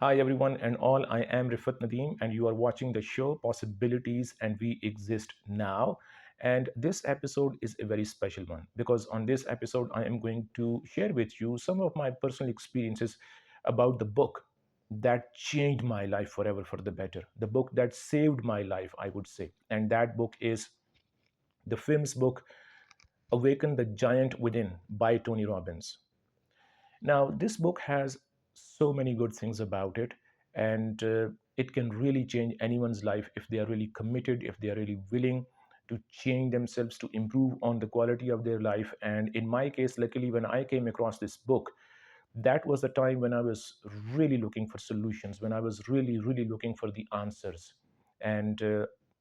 Hi everyone and all, I am Rifat Nadeem and you are watching the show Possibilities and We Exist Now. And this episode is a very special one because on this episode I am going to share with you some of my personal experiences about the book that changed my life forever for the better. The book that saved my life, I would say. And that book is the famous book Awaken the Giant Within by Tony Robbins. Now, this book has so many good things about it, and it can really change anyone's life if they are really committed, if they are really willing to change themselves to improve on the quality of their life. And in my case, luckily, when I came across this book, that was the time when I was really looking for solutions, when I was really looking for the answers. And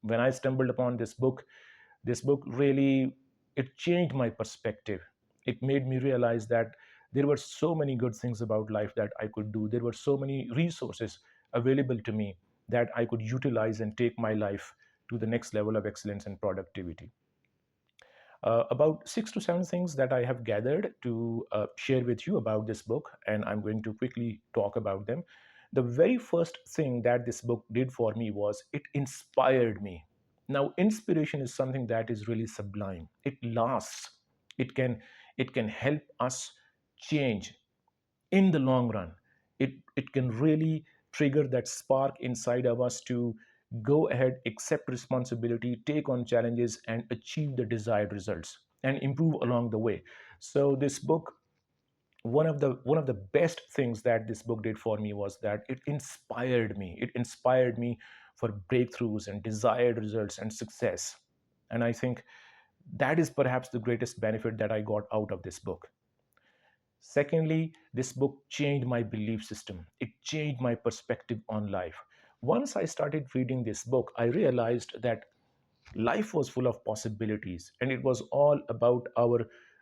when I stumbled upon this book really it changed my perspective. It made me realize that there were so many good things about life that I could do. There were so many resources available to me that I could utilize and take my life to the next level of excellence and productivity. About 6 to 7 things that I have gathered to share with you about this book, and I'm going to quickly talk about them. The very first thing that this book did for me was it inspired me. Now, inspiration is something that is really sublime. It lasts. It can it can help us change in the long run. It can really trigger that spark inside of us to go ahead, accept responsibility, take on challenges, and achieve the desired results and improve along the way. So this book, one of the best things that this book did for me was that it inspired me for breakthroughs and desired results and success. And I think that is perhaps the greatest benefit that I got out of this book. Secondly, this book changed my belief system. It changed my perspective on life. Once I started reading this book, I realized that life was full of possibilities, and it was all about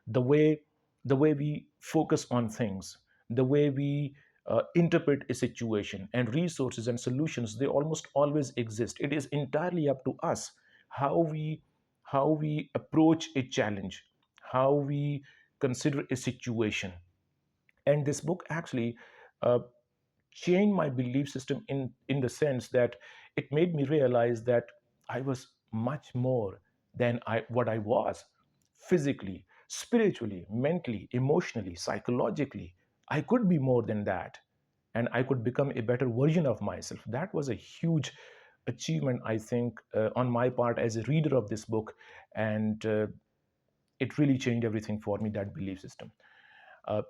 the way the way we focus on things, the way we interpret a situation, and resources and solutions, they almost always exist. It is entirely up to us how we approach a challenge, how we consider a situation. And this book actually uh, changed my belief system in the sense that it made me realize that I was much more than what I was physically, spiritually, mentally, emotionally, psychologically. I could be more than that, and I could become a better version of myself. That was a huge achievement, I think, on my part as a reader of this book, and it really changed everything for me, that belief system. uh,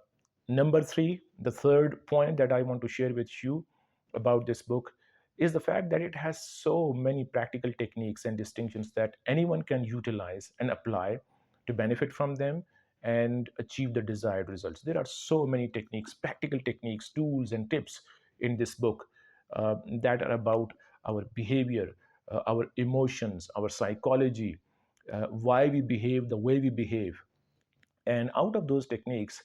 Number three, the third point that I want to share with you about this book is the fact that it has so many practical techniques and distinctions that anyone can utilize and apply to benefit from them and achieve the desired results. There are so many techniques, practical techniques, tools, and tips in this book that are about our behavior, our emotions, our psychology, why we behave the way we behave. And out of those techniques,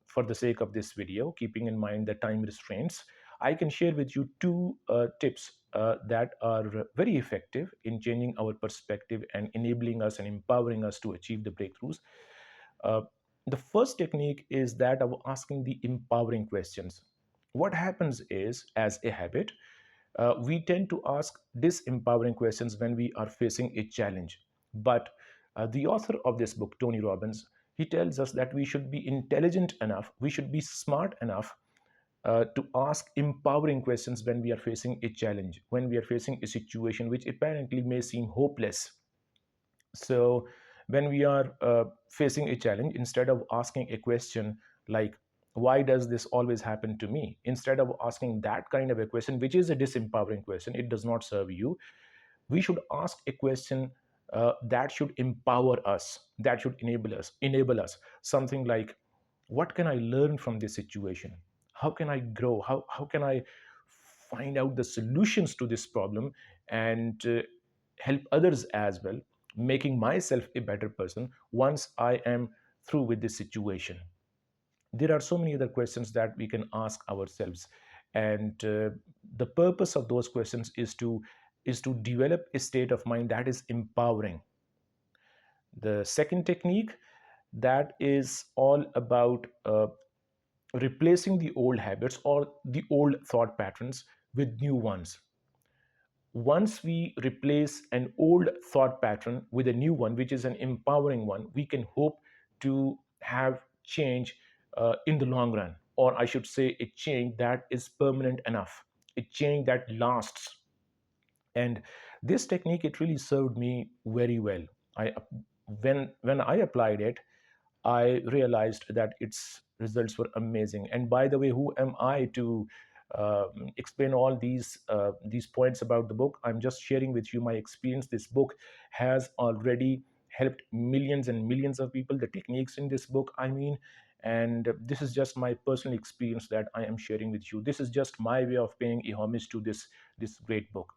for the sake of this video, keeping in mind the time restraints, I can share with you two tips that are very effective in changing our perspective and enabling us and empowering us to achieve the breakthroughs. Uh, the first technique is that of asking the empowering questions. What happens is, as a habit, we tend to ask disempowering questions when we are facing a challenge. But the author of this book, Tony Robbins, he tells us that we should be intelligent enough, we should be smart enough to ask empowering questions when we are facing a challenge, when we are facing a situation which apparently may seem hopeless. So, when we are facing a challenge, instead of asking a question like, why does this always happen to me? Instead of asking that kind of a question, which is a disempowering question, it does not serve you, we should ask a question that should empower us, that should enable us. Something like, what can I learn from this situation? How can I grow? How can I find out the solutions to this problem and help others as well, making myself a better person once I am through with this situation? There are so many other questions that we can ask ourselves, and the purpose of those questions is to develop a state of mind that is empowering. The second technique, that is all about replacing the old habits or the old thought patterns with new ones. Once we replace an old thought pattern with a new one, which is an empowering one, we can hope to have change in the long run, or I should say, a change that is permanent enough, a change that lasts. And this technique, it really served me very well. I when I applied it, I realized that its results were amazing. And by the way, who am I to explain all these points about the book? I'm just sharing with you my experience. This book has already helped millions and millions of people. The techniques in this book, I mean, and this is just my personal experience that I am sharing with you. This is just my way of paying a homage to this great book.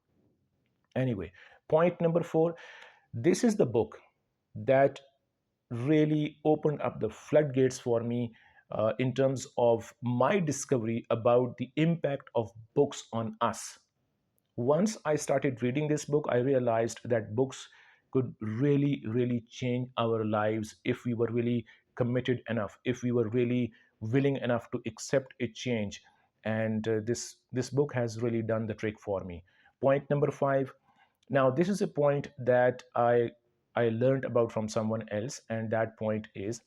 Anyway, point number 4. This is the book that really opened up the floodgates for me in terms of my discovery about the impact of books on us. Once I started reading this book, I realized that books could really, really change our lives if we were really committed enough, if we were really willing enough to accept a change. And this book has really done the trick for me. Point number 5. Now, this is a point that I learned about from someone else, and that point is,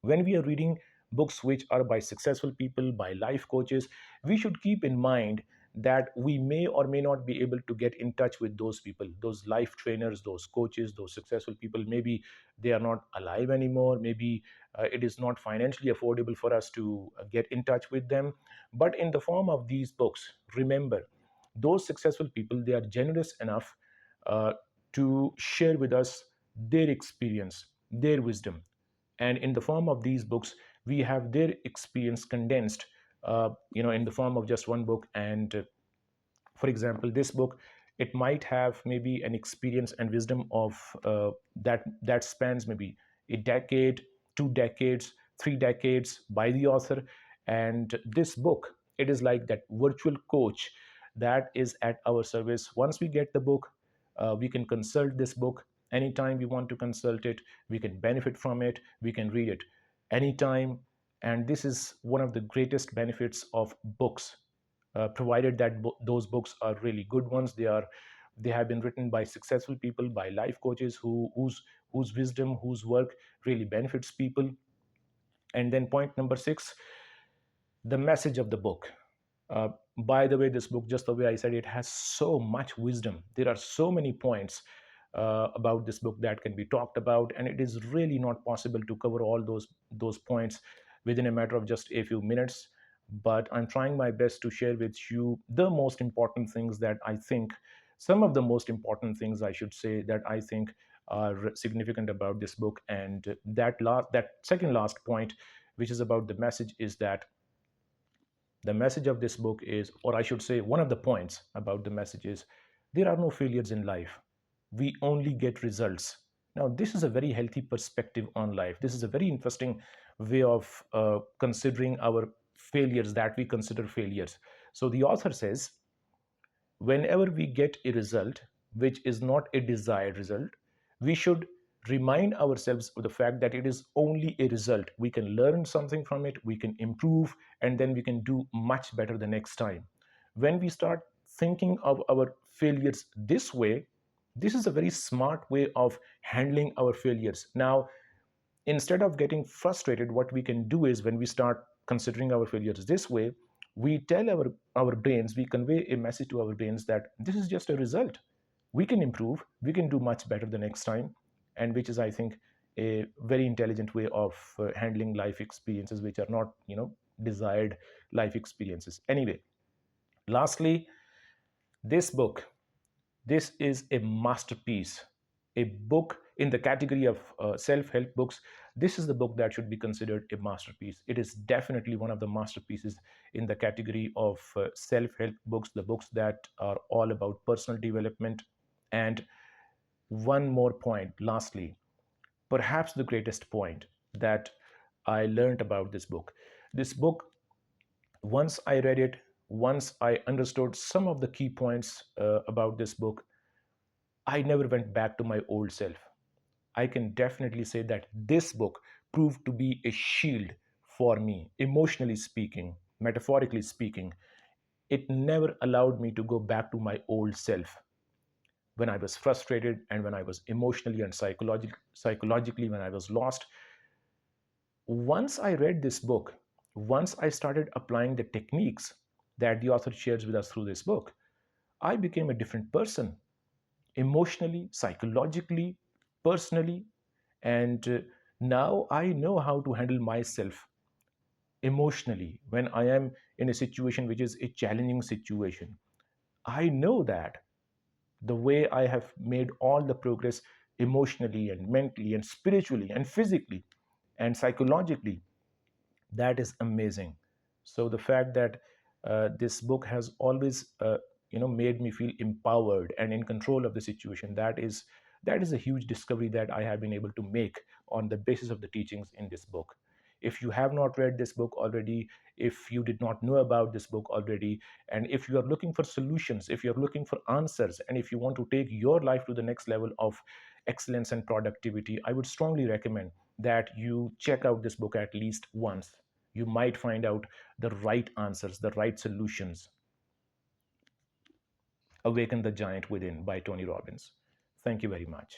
when we are reading books which are by successful people, by life coaches, we should keep in mind that we may or may not be able to get in touch with those people, those life trainers, those coaches, those successful people. Maybe they are not alive anymore. Maybe it is not financially affordable for us to get in touch with them. But in the form of these books, remember, those successful people, they are generous enough uh, to share with us their experience, their wisdom. And in the form of these books, we have their experience condensed, in the form of just one book. And for example, this book, it might have maybe an experience and wisdom of that spans maybe a decade, 2 decades, 3 decades by the author. And this book, it is like that virtual coach that is at our service. Once we get the book, we can consult this book anytime we want to consult it. We can benefit from it, we can read it anytime. And this is one of the greatest benefits of books, provided that those books are really good ones. They have been written by successful people, by life coaches whose wisdom, whose work really benefits people. And then point number 6, the message of the book. uh, by the way, this book, just the way I said, it has so much wisdom. There are so many points about this book that can be talked about, and it is really not possible to cover all those points within a matter of just a few minutes. But I'm trying my best to share with you the most important things that I think, some of the most important things, I should say, that I think are significant about this book. And that second last point, which is about the message, is that the message of this book is, or I should say, one of the points about the message is, there are no failures in life. We only get results. Now, this is a very healthy perspective on life. This is a very interesting way of considering our failures, that we consider failures. So, the author says, whenever we get a result which is not a desired result, we should remind ourselves of the fact that it is only a result. We can learn something from it, we can improve, and then we can do much better the next time. When we start thinking of our failures this way, this is a very smart way of handling our failures. Now, instead of getting frustrated, what we can do is, when we start considering our failures this way, we tell our brains, we convey a message to our brains that this is just a result. We can improve, we can do much better the next time. And which is, I think, a very intelligent way of handling life experiences which are not, desired life experiences. Anyway, lastly, this book, this is a masterpiece, a book in the category of self help books. This is the book that should be considered a masterpiece. It is definitely one of the masterpieces in the category of self help books, the books that are all about personal development. And one more point, lastly, perhaps the greatest point that I learned about this book. This book, once I read it, once I understood some of the key points about this book, I never went back to my old self. I can definitely say that this book proved to be a shield for me, emotionally speaking, metaphorically speaking. It never allowed me to go back to my old self when I was frustrated and when I was emotionally and psychologically when I was lost. Once I read this book, once I started applying the techniques that the author shares with us through this book, I became a different person, emotionally, psychologically, personally. And now I know how to handle myself emotionally when I am in a situation which is a challenging situation. I know that the way I have made all the progress emotionally and mentally and spiritually and physically and psychologically, that is amazing. So the fact that this book has always made me feel empowered and in control of the situation, that is a huge discovery that I have been able to make on the basis of the teachings in this book. If you have not read this book already, if you did not know about this book already, and if you are looking for solutions, if you're looking for answers, and if you want to take your life to the next level of excellence and productivity, I would strongly recommend that you check out this book at least once. You might find out the right answers, the right solutions. Awaken the Giant Within by Tony Robbins. Thank you very much.